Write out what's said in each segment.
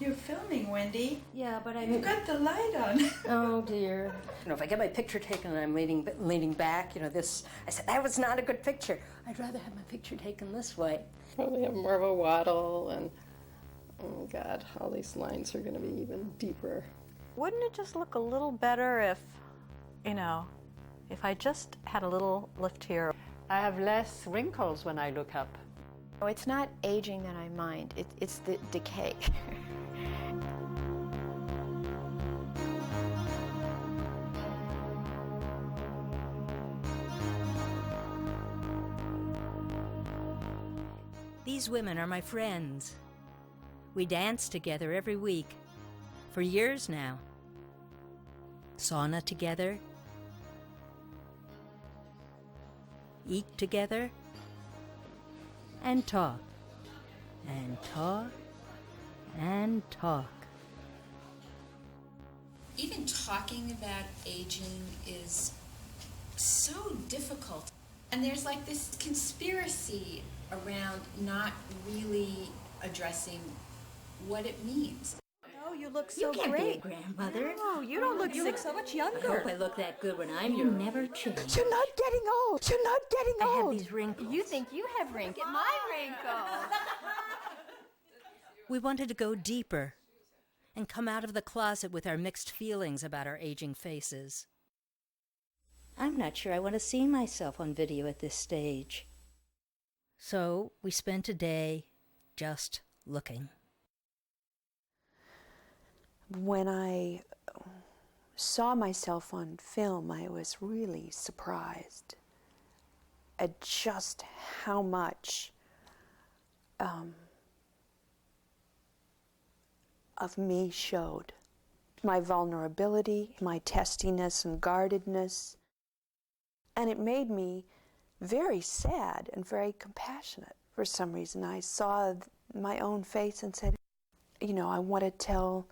You're filming, Wendy. Yeah, but You've got the light on. Oh, dear. You know, if I get my picture taken and I'm leaning back, you know, I said, that was not a good picture. I'd rather have my picture taken this way. Probably have more of a waddle, and oh God, all these lines are going to be even deeper. Wouldn't it just look a little better if, you know, if I just had a little lift here? I have less wrinkles when I look up. Oh, it's not aging that I mind, it's the decay. These women are my friends. We dance together every week, for years now. Sauna together, eat together, and talk, and talk, and talk. Even talking about aging is so difficult. And there's like this conspiracy around not really addressing what it means. Oh, you look so You can't great. be a grandmother. No, you don't look so much younger. I hope I look that good when I'm your never change. You're not getting old. You're not getting I have old. these wrinkles. You think you have wrinkles? My wrinkles. We wanted to go deeper and come out of the closet with our mixed feelings about our aging faces. I'm not sure I want to see myself on video at this stage. So we spent a day just looking. When I saw myself on film, I was really surprised at just how much of me showed. My vulnerability, my testiness and guardedness. And it made me very sad and very compassionate. For some reason, I saw my own face and said, you know, I want to tell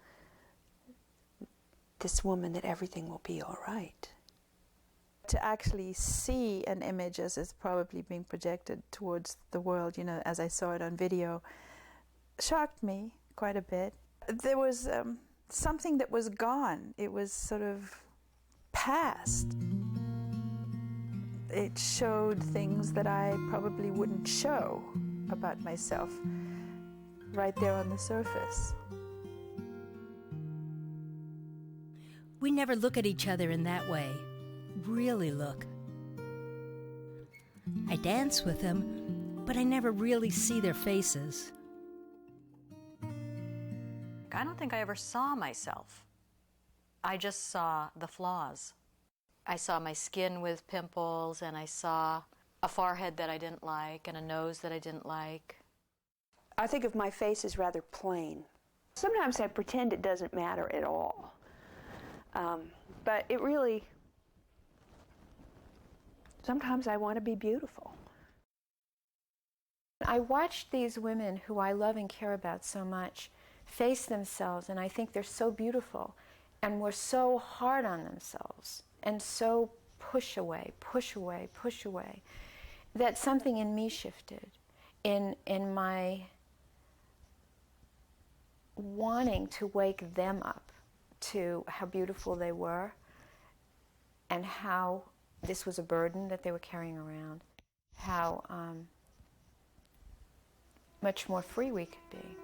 this woman that everything will be all right. To actually see an image as it's probably being projected towards the world, you know, as I saw it on video, shocked me quite a bit. There was something that was gone. It was sort of past. It showed things that I probably wouldn't show about myself right there on the surface. We never look at each other in that way. Really look. I dance with them, but I never really see their faces. I don't think I ever saw myself. I just saw the flaws. I saw my skin with pimples, and I saw a forehead that I didn't like, and a nose that I didn't like. I think of my face as rather plain. Sometimes I pretend it doesn't matter at all. But it really, sometimes I want to be beautiful. I watched these women who I love and care about so much face themselves, and I think they're so beautiful, and were so hard on themselves, and so push away, that something in me shifted, in my wanting to wake them up to how beautiful they were, and how this was a burden that they were carrying around, how much more free we could be.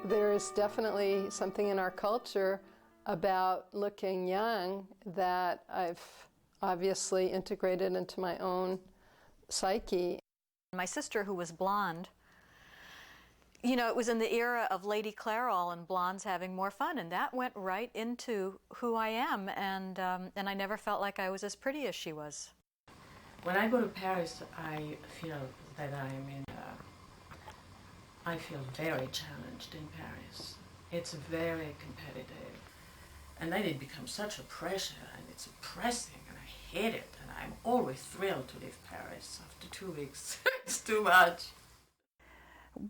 There is definitely something in our culture about looking young that I've obviously integrated into my own psyche. My sister, who was blonde, you know, it was in the era of Lady Carole and blondes having more fun, and that went right into who I am, and I never felt like I was as pretty as she was. When I go to Paris, I feel that I feel very challenged in Paris. It's very competitive. And then it becomes such a pressure, and it's oppressing, and I hate it, and I'm always thrilled to leave Paris after 2 weeks. It's too much.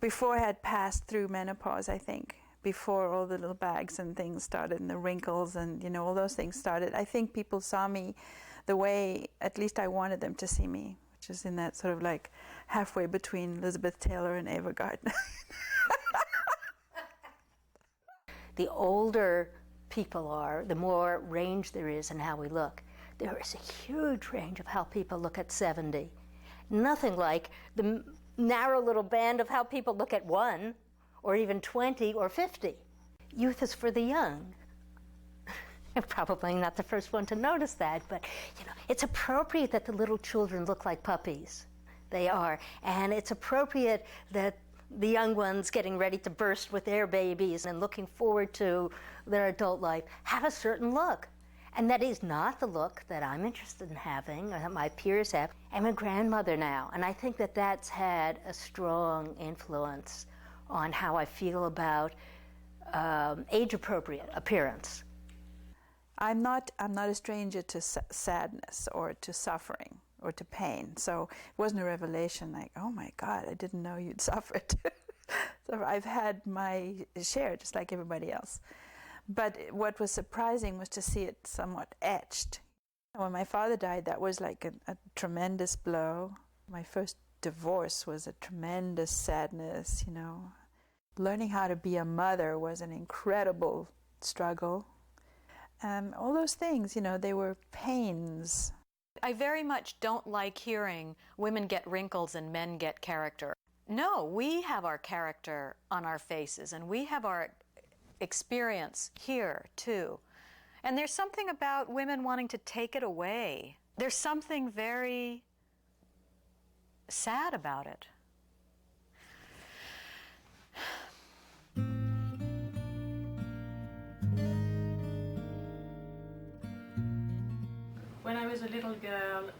Before I had passed through menopause, I think, before all the little bags and things started and the wrinkles and, you know, all those things started, I think people saw me the way at least I wanted them to see me, which is in that sort of like halfway between Elizabeth Taylor and Ava Gardner. The older people are, the more range there is in how we look. There is a huge range of how people look at 70. Nothing like the narrow little band of how people look at 1, or even 20 or 50. Youth is for the young. I'm probably not the first one to notice that, but you know, it's appropriate that the little children look like puppies. They are. And it's appropriate that the young ones getting ready to burst with their babies and looking forward to their adult life have a certain look. And that is not the look that I'm interested in having or that my peers have. I'm a grandmother now, and I think that that's had a strong influence on how I feel about age-appropriate appearance. I'm not a stranger to sadness or to suffering or to pain. So it wasn't a revelation like, oh my God, I didn't know you'd suffered. So I've had my share just like everybody else. But what was surprising was to see it somewhat etched. When my father died, that was like a tremendous blow. My first divorce was a tremendous sadness, you know. Learning how to be a mother was an incredible struggle. All those things, you know, they were pains. I very much don't like hearing women get wrinkles and men get character. No, we have our character on our faces, and we have our experience here too. And there's something about women wanting to take it away. There's something very sad about it. When I was a little girl,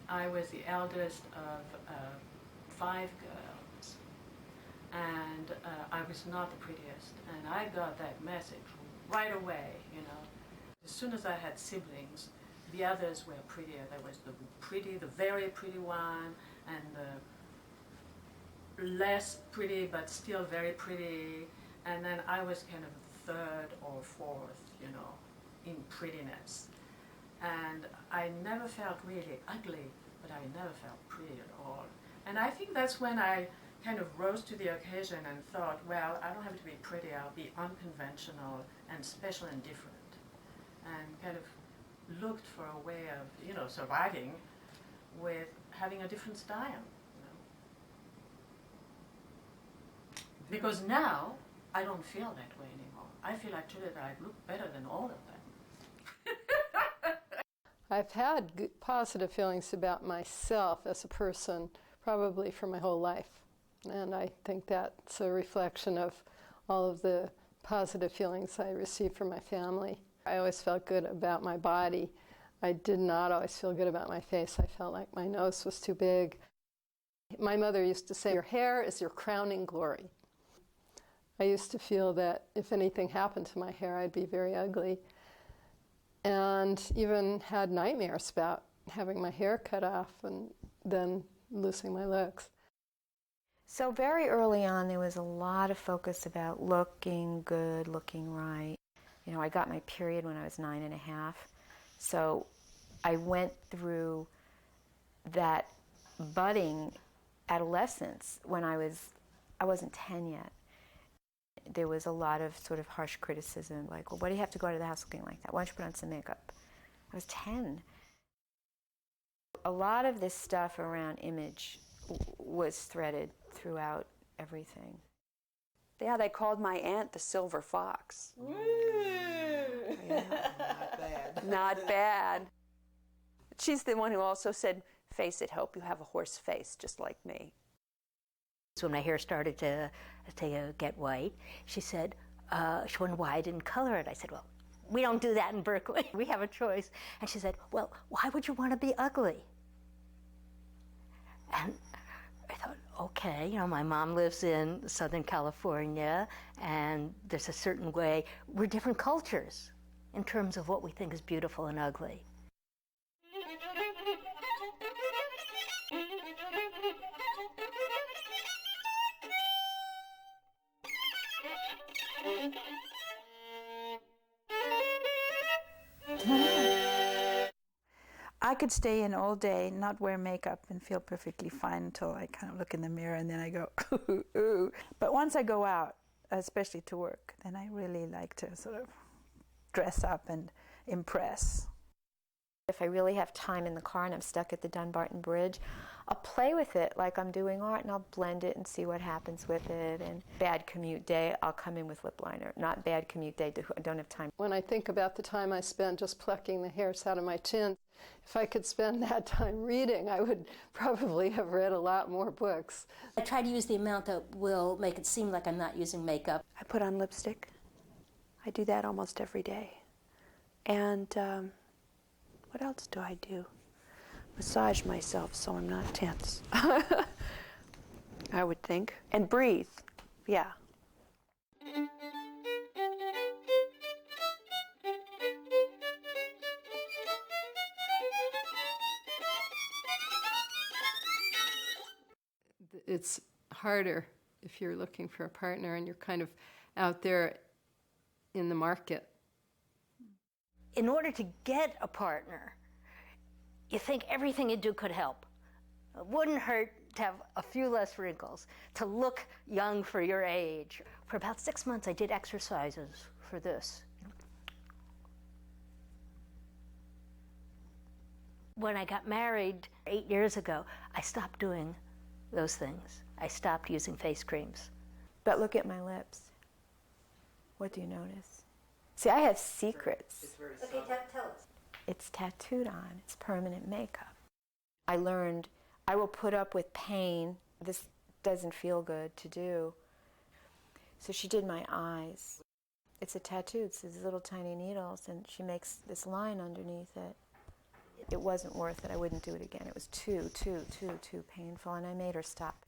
I was the eldest of 5 girls, and I was not the prettiest, and I got that message right away, you know. As soon as I had siblings, the others were prettier. There was the very pretty one, and the less pretty but still very pretty, and then I was kind of 3rd or 4th, you know, in prettiness. And I never felt really ugly, but I never felt pretty at all. And I think that's when I kind of rose to the occasion and thought, well, I don't have to be pretty, I'll be unconventional and special and different. And kind of looked for a way of, you know, surviving with having a different style, you know. Because now, I don't feel that way anymore. I feel actually that I look better than all of them. I've had good, positive feelings about myself as a person probably for my whole life. And I think that's a reflection of all of the positive feelings I received from my family. I always felt good about my body. I did not always feel good about my face. I felt like my nose was too big. My mother used to say, your hair is your crowning glory. I used to feel that if anything happened to my hair, I'd be very ugly. And even had nightmares about having my hair cut off and then losing my looks. So very early on, there was a lot of focus about looking good, looking right. You know, I got my period when I was 9.5. So I went through that budding adolescence when I wasn't 10 yet. There was a lot of sort of harsh criticism, like, well, why do you have to go out of the house looking like that? Why don't you put on some makeup? I was 10. A lot of this stuff around image was threaded throughout everything. Yeah, they called my aunt the silver fox. Woo! Yeah, not bad. Not bad. She's the one who also said, face it, Hope, you have a horse face, just like me. When my hair started to get white, she said, she wondered why I didn't color it. I said, well, we don't do that in Berkeley. We have a choice. And she said, well, why would you want to be ugly? And I thought, okay, you know, my mom lives in Southern California, and there's a certain way, we're different cultures in terms of what we think is beautiful and ugly. I could stay in all day, not wear makeup, and feel perfectly fine until I kind of look in the mirror and then I go, ooh, ooh. But once I go out, especially to work, then I really like to sort of dress up and impress. If I really have time in the car and I'm stuck at the Dunbarton Bridge, I'll play with it like I'm doing art, and I'll blend it and see what happens with it. And bad commute day, I'll come in with lip liner. Not bad commute day, I don't have time. When I think about the time I spent just plucking the hairs out of my chin, if I could spend that time reading, I would probably have read a lot more books. I try to use the amount that will make it seem like I'm not using makeup. I put on lipstick. I do that almost every day. And what else do I do? Massage myself so I'm not tense. I would think. And breathe. Yeah. It's harder if you're looking for a partner and you're kind of out there in the market. In order to get a partner, you think everything you do could help. It wouldn't hurt to have a few less wrinkles, to look young for your age. For about 6 months, I did exercises for this. When I got married 8 years ago, I stopped doing those things. I stopped using face creams. But look at my lips. What do you notice? See, I have secrets. Okay, tell us. It's tattooed on. It's permanent makeup. I learned I will put up with pain. This doesn't feel good to do. So she did my eyes. It's a tattoo. It's these little tiny needles, and she makes this line underneath it. It wasn't worth it. I wouldn't do it again. It was too painful, and I made her stop.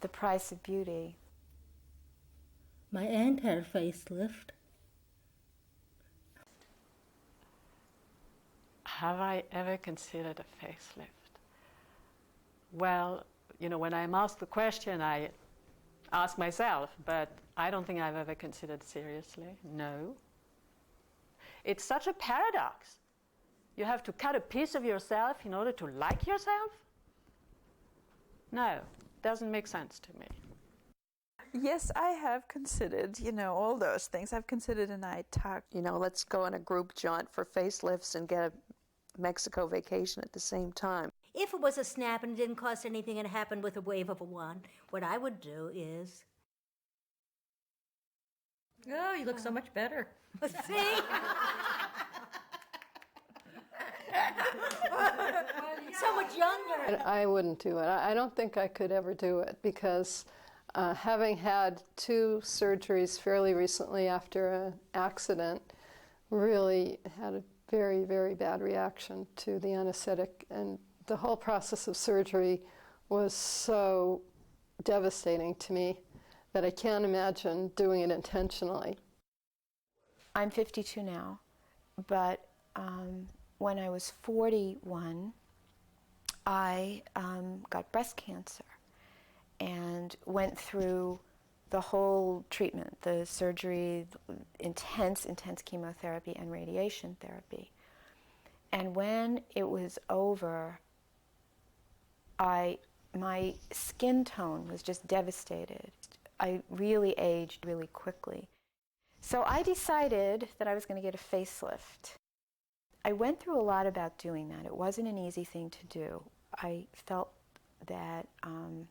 The price of beauty. My aunt had a facelift. Have I ever considered a facelift? Well, you know, when I'm asked the question, I ask myself, but I don't think I've ever considered seriously. No. It's such a paradox. You have to cut a piece of yourself in order to like yourself? No, doesn't make sense to me. Yes, I have considered, you know, all those things. I've considered a night talk. You know, let's go on a group jaunt for facelifts and get a Mexico vacation at the same time. If it was a snap and it didn't cost anything and it happened with a wave of a wand, what I would do is... Oh, you look so much better. See? So much younger. I wouldn't do it. I don't think I could ever do it because having had 2 surgeries fairly recently after an accident, really had a very, very bad reaction to the anesthetic, and the whole process of surgery was so devastating to me that I can't imagine doing it intentionally. I'm 52 now, but when I was 41, I got breast cancer and went through the whole treatment, the surgery, intense chemotherapy and radiation therapy. And when it was over, my skin tone was just devastated. I really aged really quickly. So I decided that I was going to get a facelift. I went through a lot about doing that. It wasn't an easy thing to do. I felt that on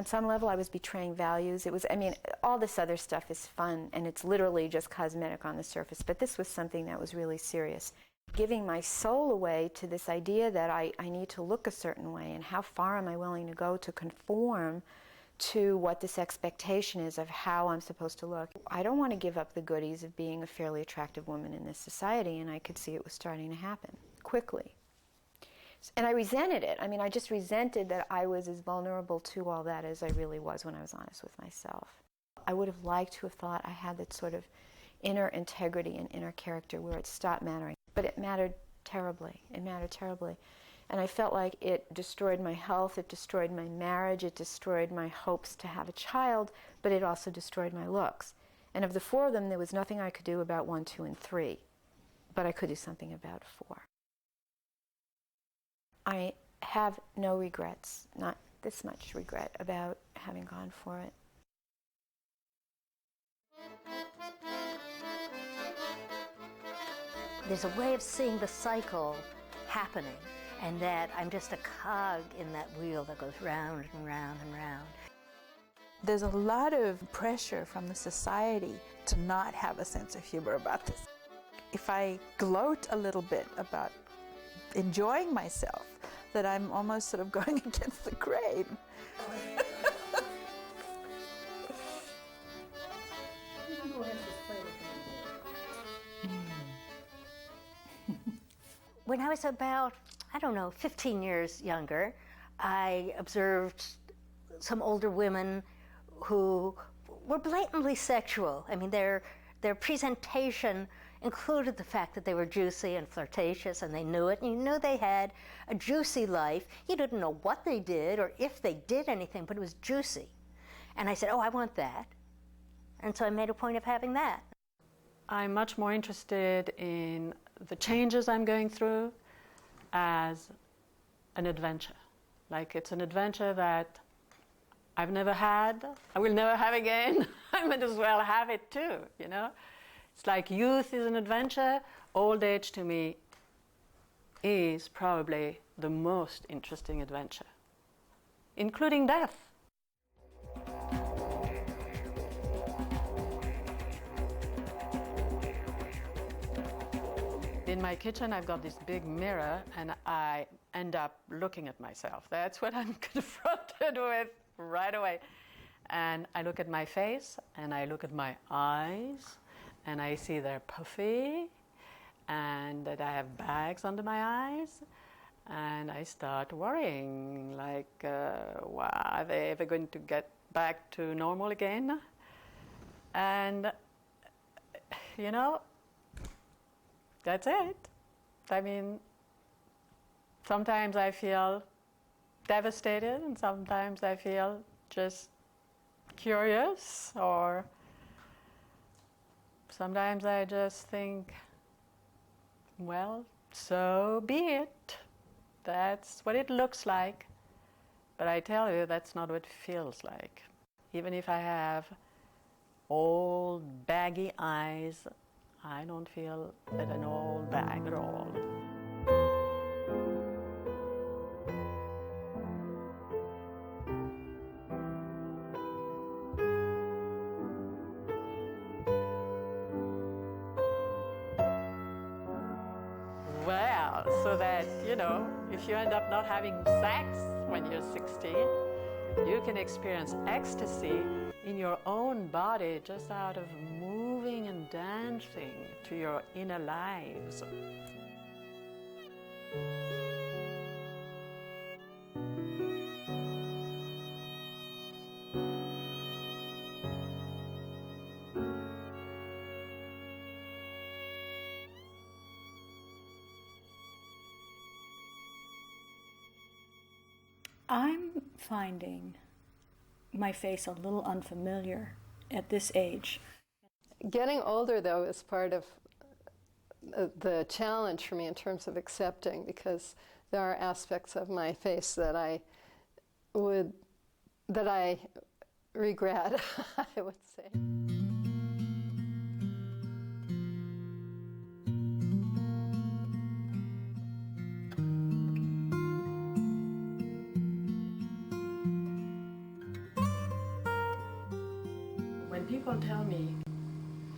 some level I was betraying values. It was, I mean, all this other stuff is fun and it's literally just cosmetic on the surface, but this was something that was really serious. Giving my soul away to this idea that I need to look a certain way, and how far am I willing to go to conform to what this expectation is of how I'm supposed to look. I don't want to give up the goodies of being a fairly attractive woman in this society, and I could see it was starting to happen quickly. And I resented it. I mean, I just resented that I was as vulnerable to all that as I really was when I was honest with myself. I would have liked to have thought I had that sort of inner integrity and inner character where it stopped mattering. But it mattered terribly. It mattered terribly. And I felt like it destroyed my health, it destroyed my marriage, it destroyed my hopes to have a child, but it also destroyed my looks. And of the 4 of them, there was nothing I could do about 1, 2, and 3. But I could do something about 4. I have no regrets, not this much regret about having gone for it. There's a way of seeing the cycle happening, and that I'm just a cog in that wheel that goes round and round and round. There's a lot of pressure from the society to not have a sense of humor about this. If I gloat a little bit about enjoying myself, that I'm almost sort of going against the grain. When I was about, 15 years younger, I observed some older women who were blatantly sexual. I mean, their presentation included the fact that they were juicy and flirtatious, and they knew it, and you knew they had a juicy life. You didn't know what they did or if they did anything, but it was juicy. And I said, oh, I want that. And so I made a point of having that. I'm much more interested in the changes I'm going through as an adventure. Like, it's an adventure that I've never had, I will never have again. I might as well have it too, you know? It's like youth is an adventure. Old age to me is probably the most interesting adventure, including death. In my kitchen, I've got this big mirror, and I end up looking at myself. That's what I'm confronted with right away. And I look at my face, and I look at my eyes, and I see they're puffy, and that I have bags under my eyes, and I start worrying, like, are they ever going to get back to normal again? And, you know, that's it. I mean, sometimes I feel devastated, and sometimes I feel just curious, or sometimes I just think, well, so be it. That's what it looks like. But I tell you, that's not what it feels like. Even if I have old, baggy eyes, I don't feel at an old bag at all. Well, so that, you know, if you end up not having sex when you're 16, you can experience ecstasy in your own body just out of moving and dancing to your inner lives. I'm finding my face a little unfamiliar at this age. Getting older, though, is part of the challenge for me in terms of accepting, because there are aspects of my face that I regret, I would say. When people tell me,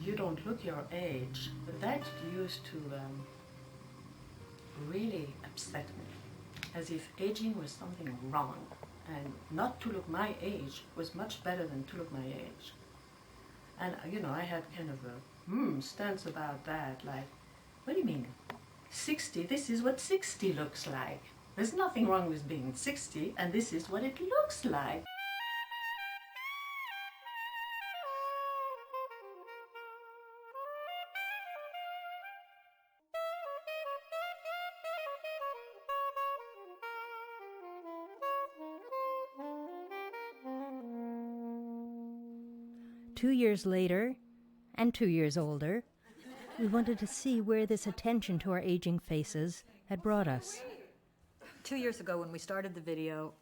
you don't look your age, that used to really upset me, as if aging was something wrong, and not to look my age was much better than to look my age. And, you know, I had kind of a stance about that, like, what do you mean? 60, this is what 60 looks like. There's nothing wrong with being 60, and this is what it looks like. 2 years later, and 2 years older, we wanted to see where this attention to our aging faces had brought us. 2 years ago when we started the video,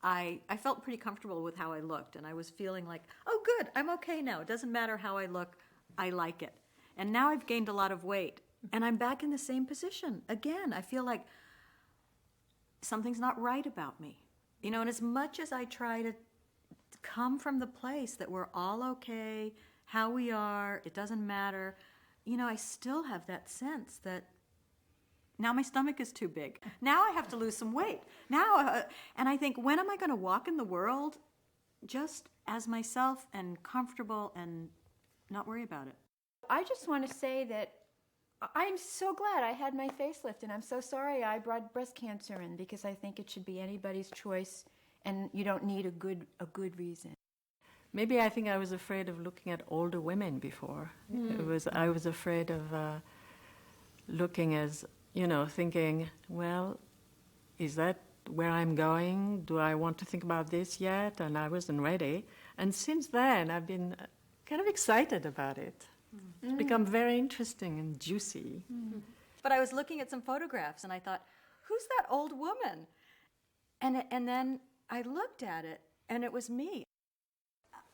I felt pretty comfortable with how I looked, and I was feeling like, oh good, I'm okay now. It doesn't matter how I look, I like it. And now I've gained a lot of weight, and I'm back in the same position. Again, I feel like something's not right about me. You know, and as much as I try to come from the place that we're all okay, how we are, it doesn't matter, you know, I still have that sense that now my stomach is too big. Now I have to lose some weight. Now, and I think, when am I going to walk in the world just as myself and comfortable and not worry about it? I just want to say that I'm so glad I had my facelift, and I'm so sorry I brought breast cancer in, because I think it should be anybody's choice, and you don't need a good reason. Maybe I think I was afraid of looking at older women before. I was afraid of looking as, you know, thinking, well, is that where I'm going? Do I want to think about this yet? And I wasn't ready. And since then, I've been kind of excited about it. It's become very interesting and juicy. But I was looking at some photographs, and I thought, who's that old woman? And then I looked at it, and it was me.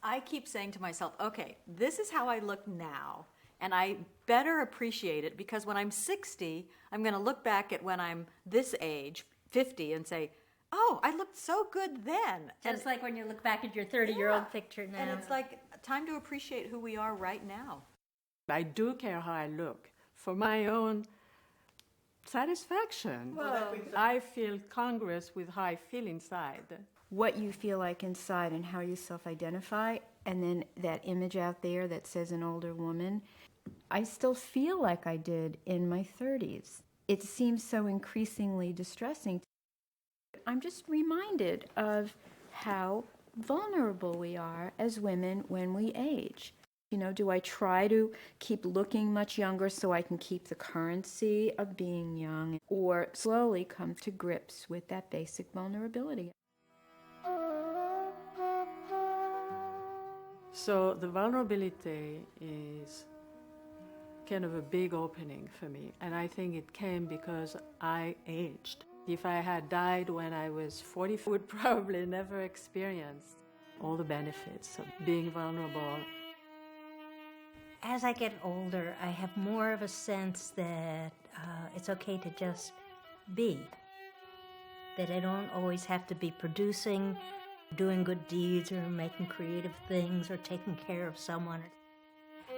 I keep saying to myself, okay, this is how I look now, and I better appreciate it, because when I'm 60, I'm going to look back at when I'm this age, 50, and say, oh, I looked so good then. Just like when you look back at your 30-year-old picture now. And it's like time to appreciate who we are right now. I do care how I look for my own satisfaction. Well, I feel congruous with how I feel inside. what you feel like inside and how you self-identify, and then that image out there that says an older woman, I still feel like I did in my 30s. It seems so increasingly distressing. I'm just reminded of how vulnerable we are as women when we age. You know, do I try to keep looking much younger so I can keep the currency of being young, or slowly come to grips with that basic vulnerability? So the vulnerability is kind of a big opening for me, and I think it came because I aged. If I had died when I was 40, I would probably never experience all the benefits of being vulnerable. As I get older, I have more of a sense that it's okay to just be. That I don't always have to be producing, doing good deeds, or making creative things, or taking care of someone.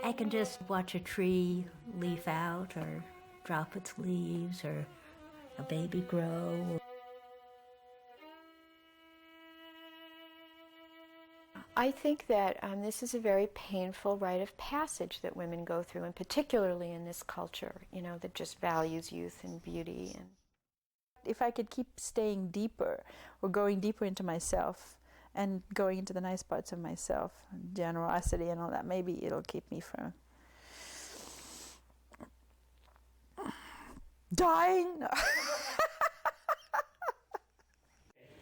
I can just watch a tree leaf out, or drop its leaves, or a baby grow. I think that this is a very painful rite of passage that women go through, and particularly in this culture, you know, that just values youth and beauty. And if I could keep staying deeper, or going deeper into myself, and going into the nice parts of myself, generosity and all that, maybe it'll keep me from dying.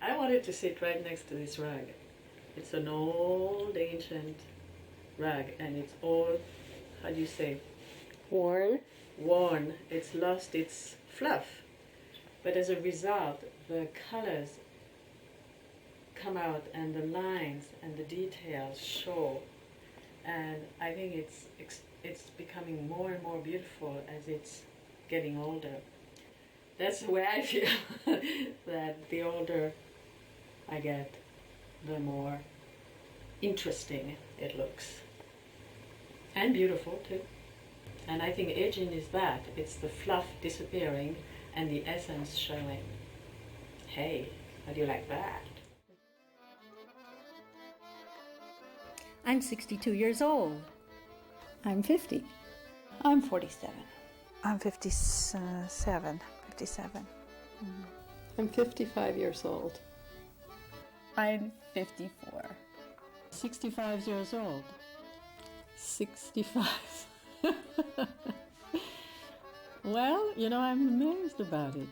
I wanted to sit right next to this rug. It's an old, ancient rug, and it's all, how do you say? Worn. Worn. It's lost its fluff. But as a result, the colors come out, and the lines and the details show. And I think it's becoming more and more beautiful as it's getting older. That's the way I feel, that the older I get, the more interesting it looks. And beautiful too. And I think aging is that. It's the fluff disappearing and the essence showing. Hey, how do you like that? I'm 62 years old. I'm 50. I'm 47. I'm 57. I'm 55 years old. I'm 54. 65 years old. 65. Well, you know, I'm amazed about it.